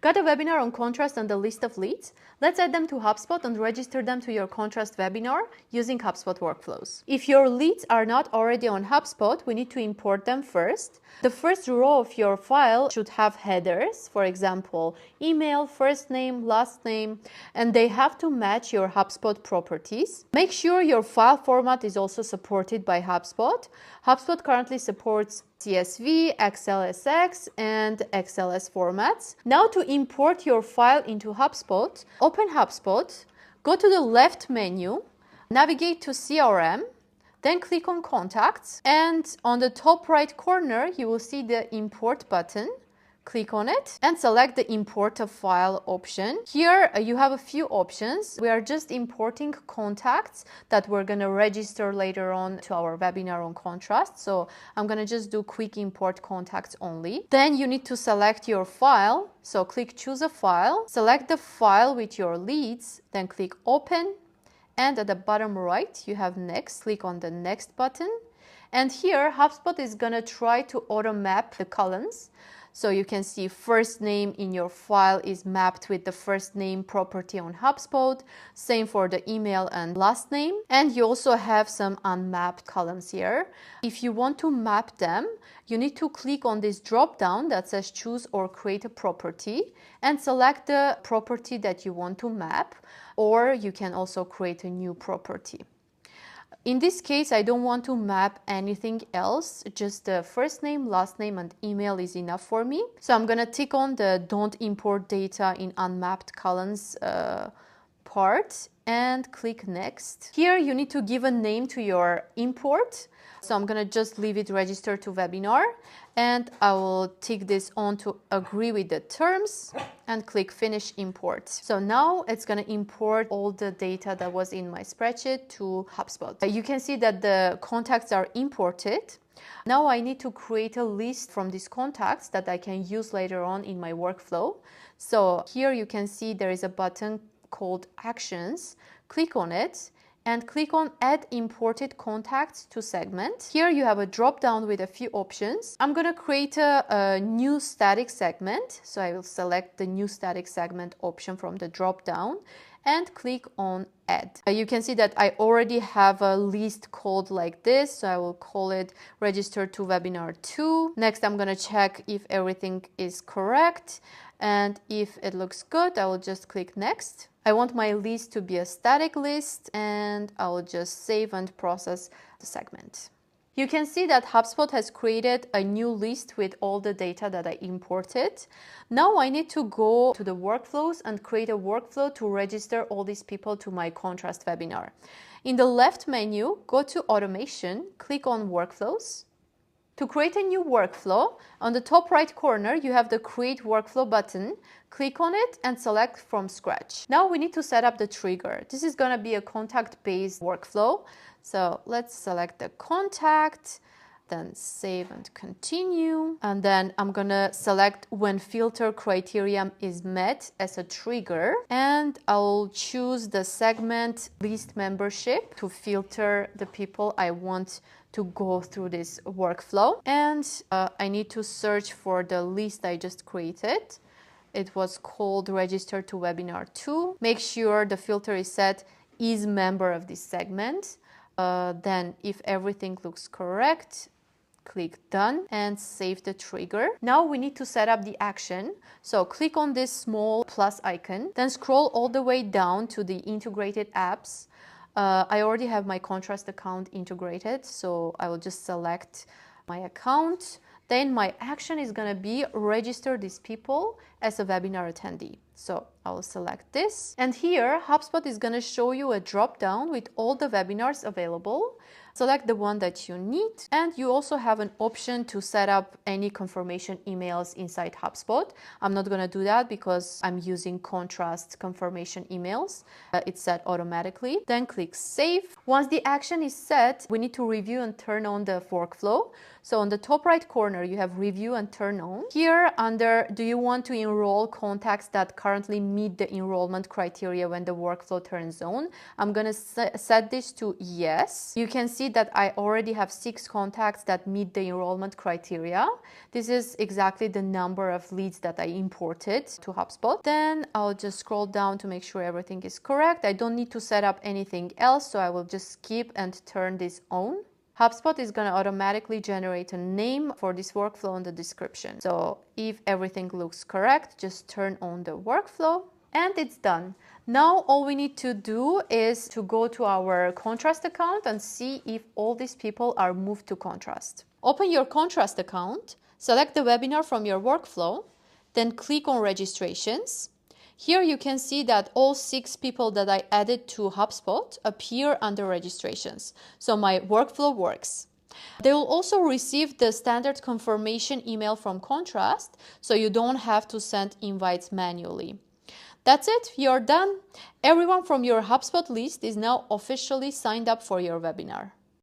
Got a webinar on contrast and the list of leads? Let's add them to HubSpot and register them to your contrast webinar using HubSpot workflows. If your leads are not already on HubSpot, we need to import them first. The first row of your file should have headers, for example, email, first name, last name, and they have to match your HubSpot properties. Make sure your file format is also supported by HubSpot. HubSpot currently supports CSV, XLSX, and XLS formats. Now to import your file into HubSpot, open HubSpot, go to the left menu, navigate to CRM, then click on Contacts, and on the top right corner, you will see the Import button. Click on it and select the Import a File option. Here you have a few options. We are just importing contacts that we're going to register later on to our webinar on contrast. So I'm going to just do quick import contacts only. Then you need to select your file. So click Choose a File, select the file with your leads, then click Open. And at the bottom right, you have Next. Click on the Next button. And here, HubSpot is going to try to auto-map the columns. So you can see first name in your file is mapped with the first name property on HubSpot. Same for the email and last name. And you also have some unmapped columns here. If you want to map them, you need to click on this drop down that says choose or create a property and select the property that you want to map, or you can also create a new property. In this case, I don't want to map anything else, just the first name, last name, and email is enough for me. So I'm going to tick on the don't import data in unmapped columns part and click next. Here you need to give a name to your import. So I'm going to just leave it registered to webinar, and I will tick this on to agree with the terms and click finish import. So now it's going to import all the data that was in my spreadsheet to HubSpot. You can see that the contacts are imported. Now I need to create a list from these contacts that I can use later on in my workflow. So here you can see there is a button called Actions. Click on it and click on Add Imported Contacts to Segment. Here you have a drop down with a few options. I'm going to create a new static segment. So I will select the new static segment option from the drop down and click on Add. You can see that I already have a list called like this. So I will call it Register to Webinar 2. Next, I'm going to check if everything is correct. And if it looks good, I will just click Next. I want my list to be a static list, and I will just save and process the segment. You can see that HubSpot has created a new list with all the data that I imported. Now I need to go to the workflows and create a workflow to register all these people to my contrast webinar. In the left menu, go to Automation, click on Workflows. To create a new workflow, on the top right corner, you have the Create Workflow button. Click on it and select from scratch. Now we need to set up the trigger. This is going to be a contact-based workflow. So let's select the contact, then save and continue. And then I'm going to select when filter criterion is met as a trigger. And I'll choose the segment list membership to filter the people I want to go through this workflow. And I need to search for the list I just created. It was called Register to Webinar 2. Make sure the filter is set is member of this segment. Then if everything looks correct, click Done and save the trigger. Now we need to set up the action. So click on this small plus icon, then scroll all the way down to the integrated apps. I already have my contrast account integrated, so I will just select my account. Then my action is going to be register these people as a webinar attendee. So I will select this. And here, HubSpot is going to show you a drop down with all the webinars available. Select the one that you need. And you also have an option to set up any confirmation emails inside HubSpot. I'm not going to do that because I'm using contrast confirmation emails. It's set automatically. Then click Save. Once the action is set, we need to review and turn on the workflow. So on the top right corner, you have review and turn on. Here under, do you want to enroll contacts that currently meet the enrollment criteria when the workflow turns on? I'm going to set this to yes. You can see that I already have 6 contacts that meet the enrollment criteria. This is exactly the number of leads that I imported to HubSpot. Then I'll just scroll down to make sure everything is correct. I don't need to set up anything else, so I will just skip and turn this on. HubSpot is going to automatically generate a name for this workflow in the description. So if everything looks correct, just turn on the workflow and it's done. Now all we need to do is to go to our Contrast account and see if all these people are moved to Contrast. Open your Contrast account, select the webinar from your workflow, then click on registrations. Here you can see that all 6 people that I added to HubSpot appear under registrations. So my workflow works. They will also receive the standard confirmation email from Contrast, so you don't have to send invites manually. That's it, you're done. Everyone from your HubSpot list is now officially signed up for your webinar.